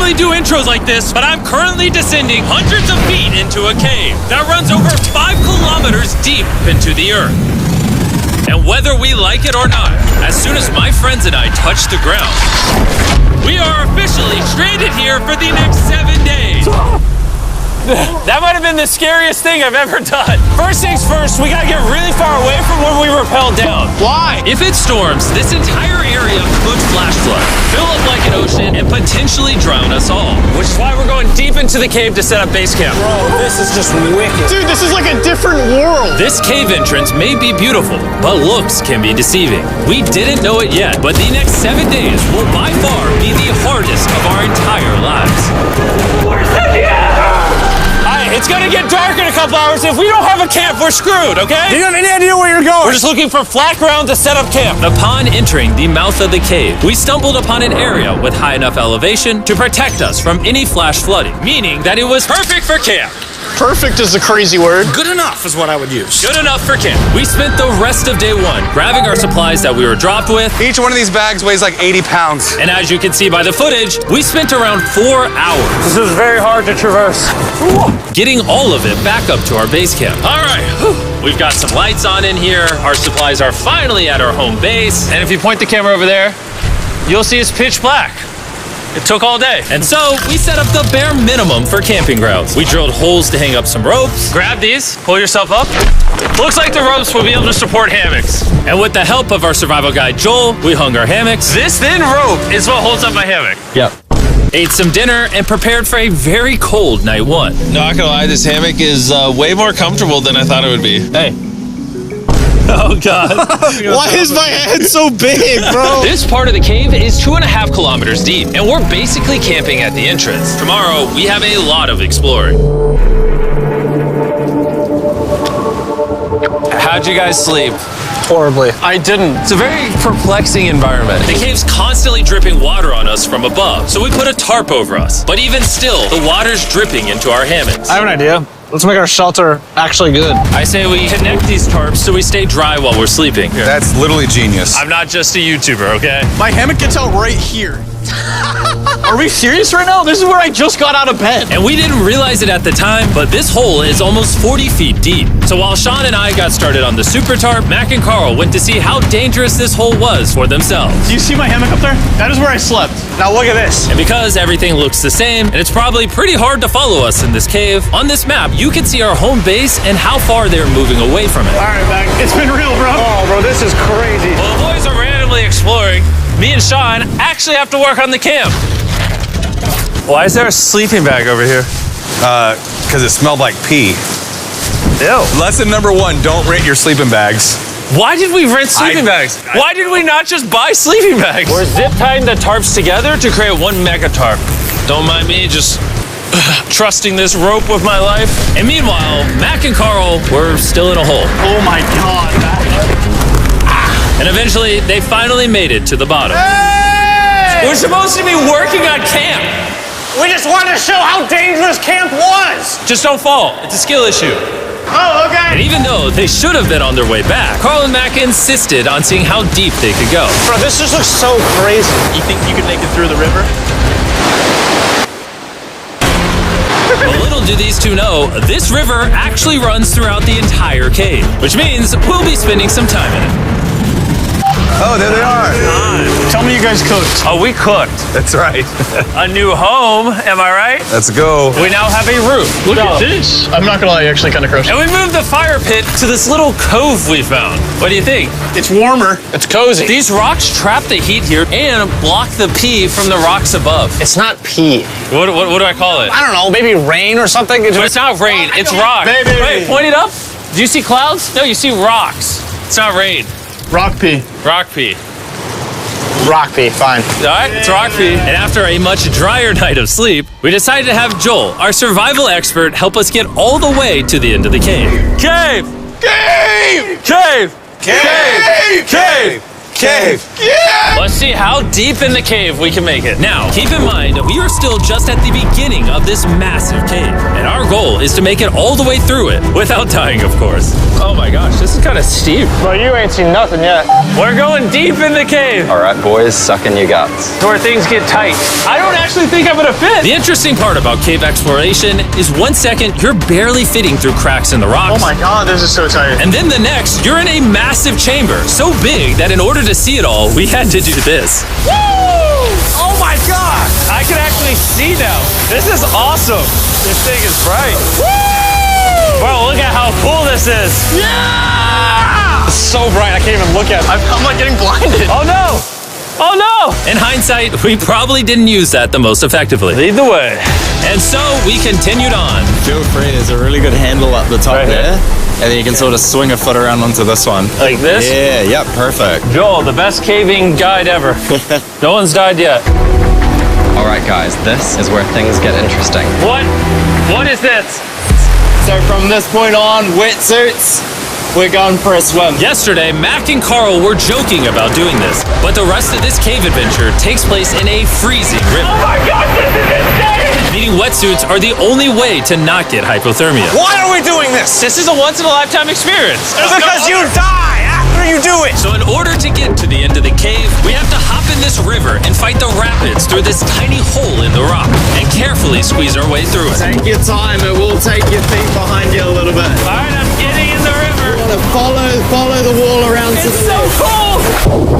normally do intros like this, but I'm currently descending hundreds of feet into a cave that runs over 5 kilometers deep into the earth. And whether we like it or not, as soon as my friends and I touch the ground, we are officially stranded here for the next 7 days. That might have been the scariest thing I've ever done. First things first, we gotta get really far away from where we rappelled down. Why? If it storms, this entire area could flash flood, fill up like an ocean, and potentially drown us all. Which is why we're going deep into the cave to set up base camp. Bro, this is just wicked. Dude, this is like a different world. This cave entrance may be beautiful, but looks can be deceiving. We didn't know it yet, but the next 7 days will by far be the hardest of our entire lives. Where's the It's gonna get dark in a couple hours. If we don't have a camp, we're screwed, okay? Do you have any idea where you're going? We're just looking for flat ground to set up camp. Upon entering the mouth of the cave, we stumbled upon an area with high enough elevation to protect us from any flash flooding, meaning that it was perfect for camp. Perfect is a crazy word. Good enough is what I would use. Good enough for camp. We spent the rest of day one grabbing our supplies that we were dropped with. Each one of these bags weighs like 80 pounds. And as you can see by the footage, we spent around 4 hours. This is very hard to traverse. Getting all of it back up to our base camp. All right, we've got some lights on in here. Our supplies are finally at our home base. And if you point the camera over there, you'll see it's pitch black. It took all day. And so we set up the bare minimum for camping grounds. We drilled holes to hang up some ropes. Grab these, pull yourself up. Looks like the ropes will be able to support hammocks. And with the help of our survival guide, Joel, we hung our hammocks. This thin rope is what holds up my hammock. Yep. Ate some dinner and prepared for a very cold night one. Not gonna lie, this hammock is way more comfortable than I thought it would be. Hey. Oh, God. Why is my head so big, bro? This part of the cave is 2.5 kilometers deep, and we're basically camping at the entrance. Tomorrow, we have a lot of exploring. How'd you guys sleep? Horribly. I didn't. It's a very perplexing environment. The cave's constantly dripping water on us from above, so we put a tarp over us. But even still, the water's dripping into our hammocks. I have an idea. Let's make our shelter actually good. I say we connect these tarps so we stay dry while we're sleeping. That's literally genius. I'm not just a YouTuber, okay? My hammock gets out right here. Are we serious right now? This is where I just got out of bed. And we didn't realize it at the time, but this hole is almost 40 feet deep. So while Sean and I got started on the super tarp, Mac and Carl went to see how dangerous this hole was for themselves. Do you see my hammock up there? That is where I slept. Now look at this. And because everything looks the same, and it's probably pretty hard to follow us in this cave, on this map, you can see our home base and how far they're moving away from it. All right, Mac. It's been real, bro. Oh, bro, this is crazy. While the boys are randomly exploring, me and Sean actually have to work on the camp. Why is there a sleeping bag over here? Because it smelled like pee. Ew. Lesson number 1, don't rent your sleeping bags. Why did we rent sleeping bags? Why did we not just buy sleeping bags? We're zip tying the tarps together to create one mega tarp. Don't mind me just trusting this rope with my life. And meanwhile, Mac and Carl were still in a hole. Oh my God, Mac. And eventually, they finally made it to the bottom. Hey! We're supposed to be working on camp. We just wanted to show how dangerous camp was. Just don't fall. It's a skill issue. Oh, okay. And even though they should have been on their way back, Carl and Mac insisted on seeing how deep they could go. Bro, this just looks so crazy. You think you could make it through the river? Well, little do these two know, this river actually runs throughout the entire cave, which means we'll be spending some time in it. Oh, there they are. Tell me you guys cooked. Oh, we cooked. That's right. A new home, am I right? Let's go. We now have a roof. Look at this. I'm not gonna lie, you're actually kind of gross. And we moved the fire pit to this little cove we found. What do you think? It's warmer. It's cozy. These rocks trap the heat here and block the pee from the rocks above. It's not pee. What do I call it? I don't know, maybe rain or something. But it's not rain, it's rock. Baby. Wait, point it up. Do you see clouds? No, you see rocks. It's not rain. Rock pee. Rock pee. Rock pee, fine. All right, it's rock pee. And after a much drier night of sleep, we decided to have Joel, our survival expert, help us get all the way to the end of the cave. Cave! Cave! Cave! Cave! Cave! Cave! Let's see how deep in the cave we can make it. Now, keep in mind, we are still just at the beginning of this massive cave, and our goal is to make it all the way through it, without dying, of course. Oh my gosh, this is kind of steep. Well, you ain't seen nothing yet. We're going deep in the cave. All right, boys, suck in your guts. To where things get tight. I don't actually think I'm gonna fit. The interesting part about cave exploration is 1 second, you're barely fitting through cracks in the rocks. Oh my God, this is so tight. And then the next, you're in a massive chamber, so big that in order to see it all, we had to do this. Woo! Oh my God! I can actually see now. This is awesome. This thing is bright. Woo! Bro, look at how cool this is. Yeah! It's so bright, I can't even look at it. I'm like getting blinded. Oh no! Oh no! In hindsight, we probably didn't use that the most effectively. Lead the way. And so we continued on. Feel free, there's a really good handle up the top Right there. here. And then you can sort of swing a foot around onto this one. Like this? Yeah, yep, perfect. Joel, the best caving guide ever. No one's died yet. All right, guys, this is where things get interesting. What? What is this? So from this point on, wetsuits, we're going for a swim. Yesterday, Mac and Carl were joking about doing this, but the rest of this cave adventure takes place in a freezing river. Oh my God, this is insane! Needing wetsuits are the only way to not get hypothermia. Why are we doing this? This is a once-in-a-lifetime experience. Because you die after you do it. So in order to get to the end of the cave, we have to hop in this river and fight the rapids through this tiny hole in the rock and carefully squeeze our way through it. Take your time, it will take your feet behind you a little bit. All right, I'm getting in the river. Follow the wall around to It's the so left. cool.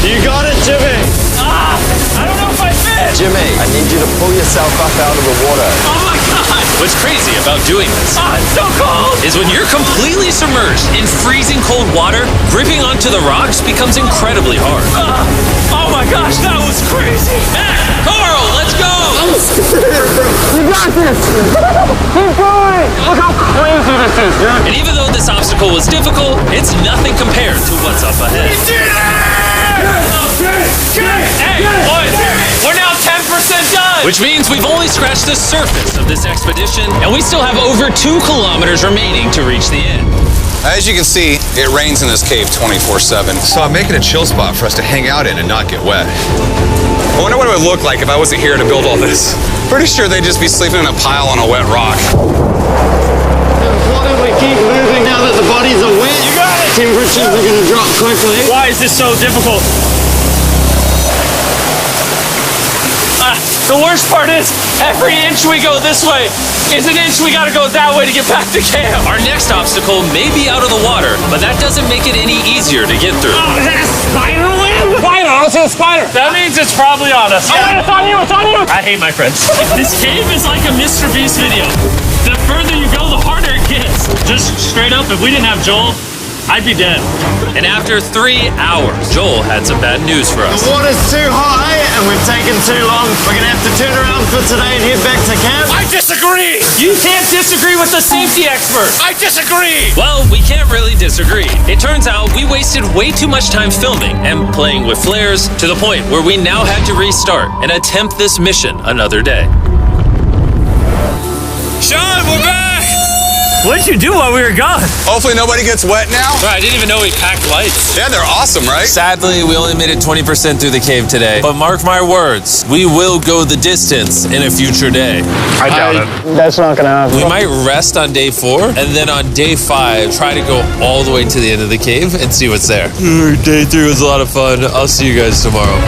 You got it, Jimmy. Ah, I don't know if I fit. Jimmy, I need you to pull yourself up out of the water. Oh my God. What's crazy about doing this Ah, it's so cold. is when you're completely submerged in freezing cold water, gripping onto the rocks becomes incredibly hard. Oh my gosh, that was crazy. Mac, Carl, let's go! You got this. Keep going. Look how crazy this is, dude. And even though this obstacle was difficult, it's nothing compared to what's up ahead. Hey, boys, we're now 10% done. Which means we've only scratched the surface of this expedition, and we still have over 2 kilometers remaining to reach the end. As you can see, it rains in this cave 24/7. So I'm making a chill spot for us to hang out in and not get wet. I wonder what it would look like if I wasn't here to build all this. Pretty sure they'd just be sleeping in a pile on a wet rock. Why don't we keep moving now that the bodies are wet? You got it. Temperatures are going to drop quickly. Why is this so difficult? The worst part is, every inch we go this way is an inch we gotta go that way to get back to camp. Our next obstacle may be out of the water, but that doesn't make it any easier to get through. Oh, is that a spider web? Spider, I don't see a spider. That means it's probably on us. Yeah. It's on you, it's on you. I hate my friends. This cave is like a Mr. Beast video. The further you go, the harder it gets. Just straight up, if we didn't have Joel, I'd be dead. And after 3 hours, Joel had some bad news for us. The water's too high and we've taken too long. We're going to have to turn around for today and head back to camp. I disagree. You can't disagree with the safety expert. I disagree. Well, we can't really disagree. It turns out we wasted way too much time filming and playing with flares to the point where we now had to restart and attempt this mission another day. Sean, we're back. What'd you do while we were gone? Hopefully nobody gets wet now. I didn't even know we packed lights. Yeah, they're awesome, right? Sadly, we only made it 20% through the cave today. But mark my words, we will go the distance in a future day. I doubt it. That's not gonna happen. We might rest on day 4, and then on day 5, try to go all the way to the end of the cave and see what's there. Day 3 was a lot of fun. I'll see you guys tomorrow.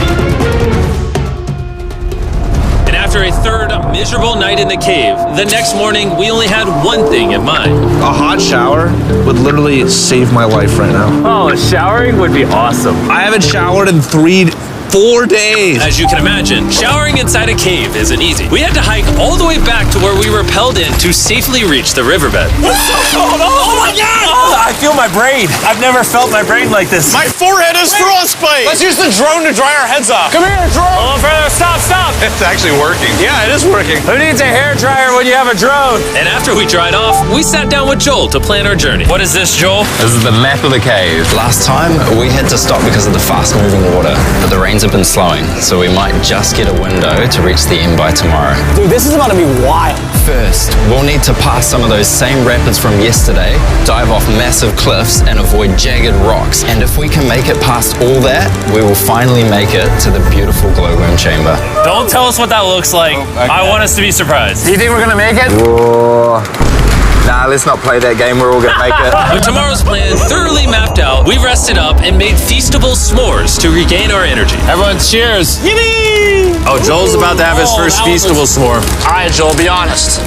And after a third miserable night in the cave, the next morning we only had one thing in mind. A hot shower would literally save my life right now. Oh, showering would be awesome. I haven't showered in 4 days. As you can imagine, showering inside a cave isn't easy. We had to hike all the way back to where we rappelled in to safely reach the riverbed. Oh my God! I feel my brain. I've never felt my brain like this. My forehead is frostbite. Let's use the drone to dry our heads off. Come here, drone. A little further. Stop. It's actually working. Yeah, it is working. Who needs a hair dryer when you have a drone? And after we dried off, we sat down with Joel to plan our journey. What is this, Joel? This is the map of the cave. Last time, we had to stop because of the fast-moving water, but the rains have been slowing, so we might just get a window to reach the end by tomorrow. Dude, this is about to be wild. First, we'll need to pass some of those same rapids from yesterday, dive off massive cliffs, and avoid jagged rocks. And if we can make it past all that, we will finally make it to the beautiful glowworm chamber. Don't tell us what that looks like. I want us to be surprised. Do you think we're gonna make it? Nah, let's not play that game. We're all gonna make it. With tomorrow's plan thoroughly mapped out, we rested up and made feastable s'mores to regain our energy. Everyone cheers. Yippee! Oh, Joel's about to have his first feastable s'more. All right, Joel, be honest.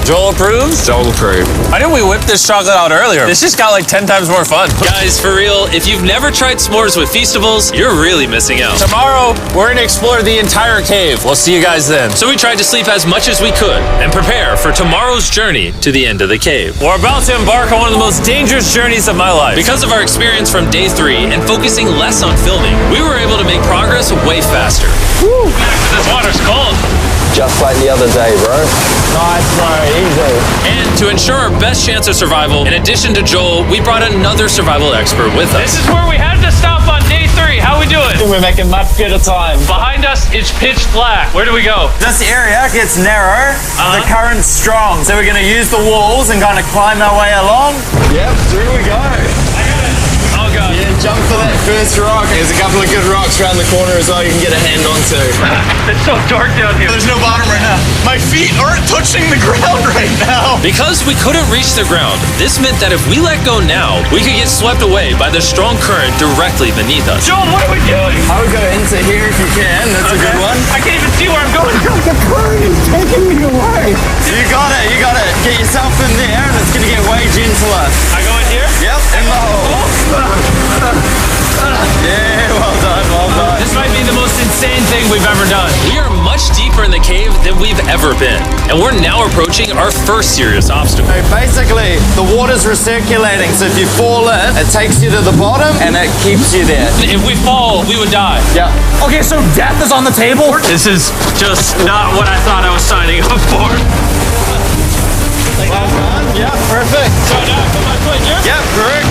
Joel approves? Joel approved. Why didn't we whip this chocolate out earlier? This just got like 10 times more fun. Guys, for real, if you've never tried s'mores with feastables, you're really missing out. Tomorrow, we're gonna explore the entire cave. We'll see you guys then. So we tried to sleep as much as we could and prepare for tomorrow's journey to the end of the cave. We're about to embark on one of the most dangerous journeys of my life. Because of our experience from day 3 and focusing less on filming, we were able to make progress way faster. Woo! This water's cold. Just like the other day, bro. Nice, bro, easy. And to ensure our best chance of survival, in addition to Joel, we brought another survival expert with us. This is where we had to stop on day 3. How we doing? We're making much better time. Behind us, it's pitch black. Where do we go? This area gets narrow, the current's strong, so we're gonna use the walls and kind of climb our way along. Yep, through we go. Oh god. Yeah, jump for that first rock. There's a couple of good rocks around the corner as well you can get a hand onto. It's so dark down here. There's no bottom right now. My feet aren't touching the ground right now. Because we couldn't reach the ground, this meant that if we let go now, we could get swept away by the strong current directly beneath us. Joel, what are we doing? I would go into here if you can. That's a good one. I can't even see where I'm going. The current is taking me away. You got it. You got it. Get yourself in there and it's gonna get way gentler. I go in here? Yep, in the hole. Yeah, well done, well done. This might be the most insane thing we've ever done. We are much deeper in the cave than we've ever been, and we're now approaching our first serious obstacle. So basically, the water's recirculating, so if you fall in, it takes you to the bottom and it keeps you there. If we fall, we would die. Yeah. Okay, so death is on the table? This is just not what I thought I was signing up for. Well done. Yeah, perfect. So now I put my foot here? Yep, correct.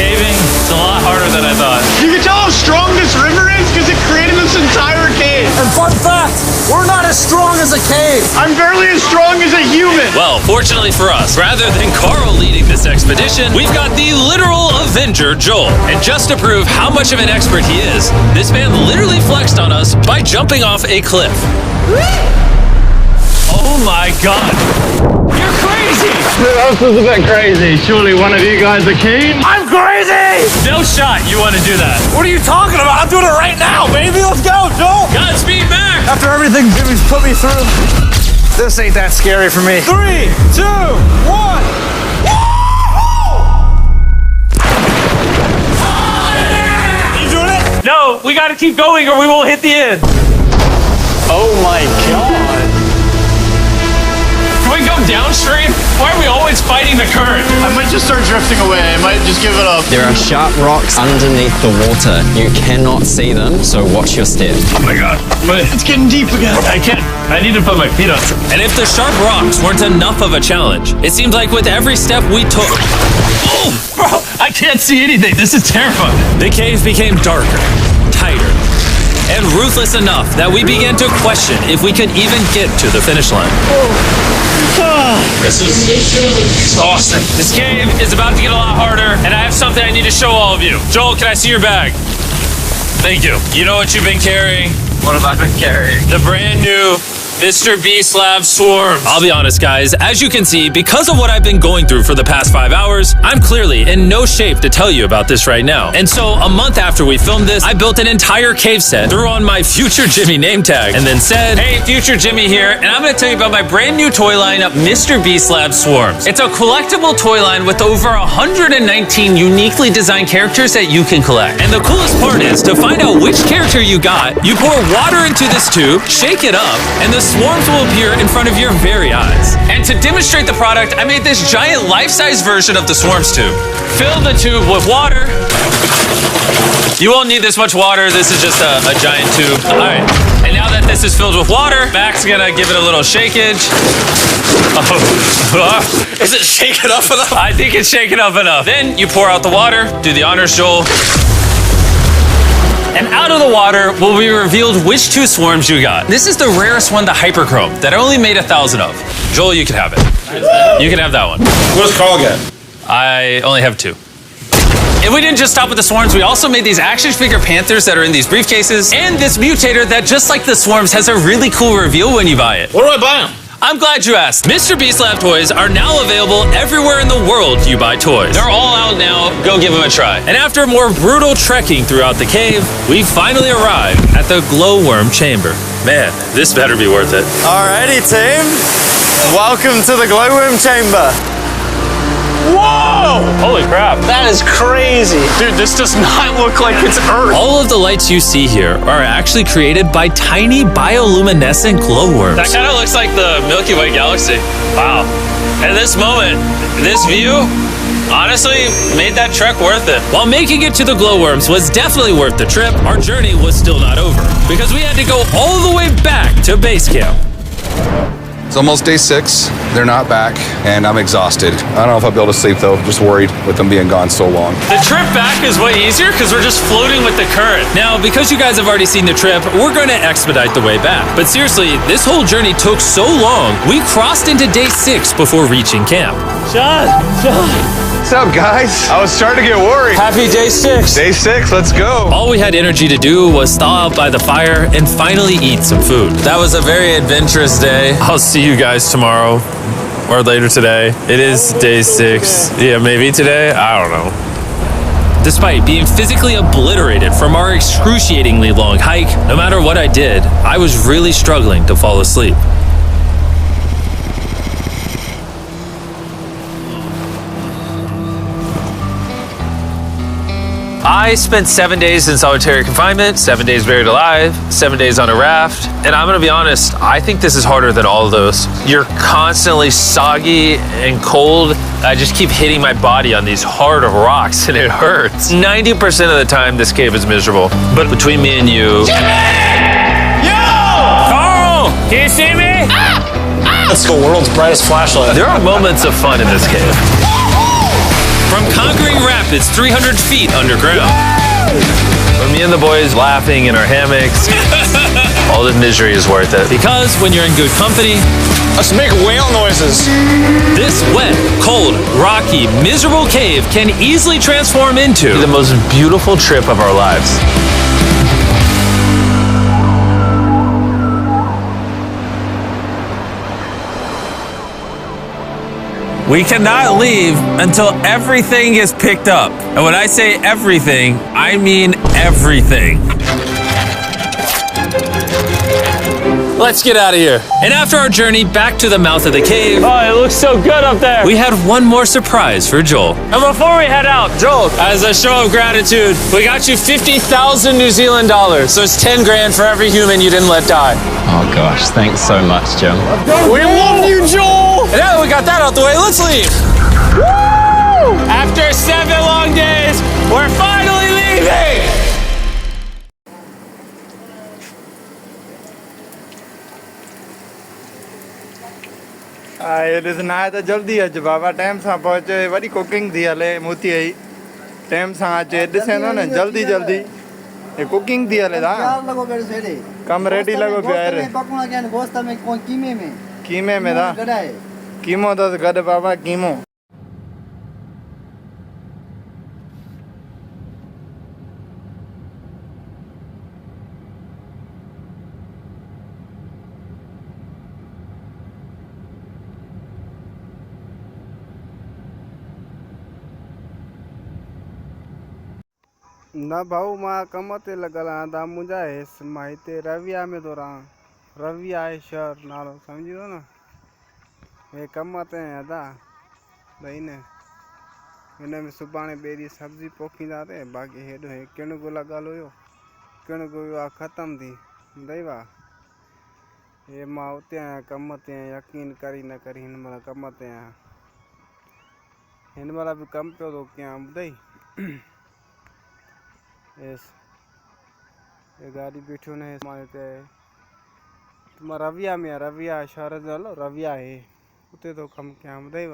Caving is a lot harder than I thought. You can tell how strong this river is because it created this entire cave. And fun fact, we're not as strong as a cave. I'm barely as strong as a human. Well, fortunately for us, rather than Carl leading this expedition, we've got the literal Avenger, Joel. And just to prove how much of an expert he is, this man literally flexed on us by jumping off a cliff. Oh my god. You're crazy! This is a bit crazy. Surely one of you guys are keen? I'm crazy! No shot you want to do that. What are you talking about? I'm doing it right now, baby. Let's go, Joel. Godspeed, Mac! After everything Jimmy's put me through, this ain't that scary for me. 3, 2, 1. You doing it? No, we gotta keep going or we won't hit the end. Oh my god. Can we go downstream? Why are we always fighting the current? I might just start drifting away. I might just give it up. There are sharp rocks underneath the water. You cannot see them, so watch your step. Oh my god. It's getting deep again. I can't. I need to put my feet on. And if the sharp rocks weren't enough of a challenge, it seems like with every step we took... Oh, bro, I can't see anything. This is terrifying. The cave became darker, tighter, and ruthless enough that we began to question if we could even get to the finish line. This is exhausting. This cave is about to get a lot harder, and I have something I need to show all of you. Joel, can I see your bag? Thank you. You know what you've been carrying? What have I been carrying? The brand new Mr. Beast Lab Swarms. I'll be honest, guys. As you can see, because of what I've been going through for the past 5 hours, I'm clearly in no shape to tell you about this right now. And so, a month after we filmed this, I built an entire cave set, threw on my Future Jimmy name tag, and then said, hey, Future Jimmy here, and I'm gonna tell you about my brand new toy line, Mr. Beast Lab Swarms. It's a collectible toy line with over 119 uniquely designed characters that you can collect. And the coolest part is, to find out which character you got, you pour water into this tube, shake it up, and the swarms will appear in front of your very eyes. And to demonstrate the product, I made this giant life-size version of the swarms tube. Fill the tube with water. You won't need this much water. This is just a giant tube. All right. And now that this is filled with water, Mac's gonna give it a little shakeage. Oh. Is it shaken up enough? I think it's shaken up enough. Then you pour out the water. Do the honors, Joel. And out of the water will be revealed which 2 swarms you got. This is the rarest one, the hyperchrome, that I only made 1,000 of. Joel, you can have it. You can have that one. What does Carl get? I only have 2. And we didn't just stop with the swarms, we also made these action figure panthers that are in these briefcases, and this mutator that, just like the swarms, has a really cool reveal when you buy it. Where do I buy them? I'm glad you asked. Mr. Beast Lab toys are now available everywhere in the world you buy toys. They're all out now, go give them a try. And after more brutal trekking throughout the cave, we finally arrived at the glowworm chamber. Man, this better be worth it. Alrighty, team. Welcome to the glowworm chamber. Whoa! Holy crap. That is crazy. Dude, this does not look like it's Earth. All of the lights you see here are actually created by tiny bioluminescent glowworms. That kind of looks like the Milky Way galaxy. Wow. At this moment, this view honestly made that trek worth it. While making it to the glowworms was definitely worth the trip, our journey was still not over because we had to go all the way back to base camp. It's almost day 6. They're not back, and I'm exhausted. I don't know if I'll be able to sleep, though. Just worried with them being gone so long. The trip back is way easier because we're just floating with the current. Now, because you guys have already seen the trip, we're going to expedite the way back. But seriously, this whole journey took so long, we crossed into day 6 before reaching camp. John. What's up, guys? I was starting to get worried. Happy day 6. Day 6, let's go. All we had energy to do was thaw out by the fire and finally eat some food. That was a very adventurous day. I'll see you guys tomorrow or later today. It is day 6. Yeah, maybe today. I don't know. Despite being physically obliterated from our excruciatingly long hike, no matter what I did, I was really struggling to fall asleep. I spent 7 days in solitary confinement, 7 days buried alive, 7 days on a raft, and I'm gonna be honest, I think this is harder than all of those. You're constantly soggy and cold. I just keep hitting my body on these hard rocks and it hurts. 90% of the time, this cave is miserable. But between me and you... Jimmy! Yo! Carl! Can you see me? That's the world's brightest flashlight. There are moments of fun in this cave. From conquering rapids 300 feet underground. From me and the boys laughing in our hammocks. All the misery is worth it. Because when you're in good company, Let's make whale noises. this wet, cold, rocky, miserable cave can easily transform into the most beautiful trip of our lives. We cannot leave until everything is picked up. And when I say everything, I mean everything. Let's get out of here. And after our journey back to the mouth of the cave, Oh, it looks so good up there. we had one more surprise for Joel. And before we head out, Joel, as a show of gratitude, we got you 50,000 New Zealand dollars. So it's 10 grand for every human you didn't let die. Oh gosh, thanks so much, Jim. We love you, Joel. And now that we got that out the way, let's leave. Woo! After 7 long days, we're finally leaving. ये ॾिसण आए त जल्दी अच बाबा time सां पहुचे worry cooking थी हले मोती आई टाइम सां अचे ॾिसे थो न जल्दी जल्दी ये कुकिंग थी हले था कम रेडी लॻो पियो आहे कीमे में था कीमो अथसि गॾु बाबा कीमो न भाऊ मां कम ते लॻल आहियां तव्हां मुंहिंजा हेसि मां हिते रविया में थो रहां रविया आहे शहर नालो सम्झी थो न हे कम ते आहियां दा भई न हिन में सुभाणे ॿेड़ी सब्जी पोखींदासीं बाक़ी हेॾो हे किणगो लॻल हुयो किणगो वियो आहे ख़तमु थी ॿुधाई वाह हे मां उते आहियां कम ते आहियां यकीन करी न करी हिन महिल कम ते आहियां हिन महिल बि कमु पियो थो कयां ॿुधाई यस ये गाड़ी बैठो न हमारे ते तुम रविया में रविया शहर जो हलो रविया है उते तो कम क्या ॿुधाई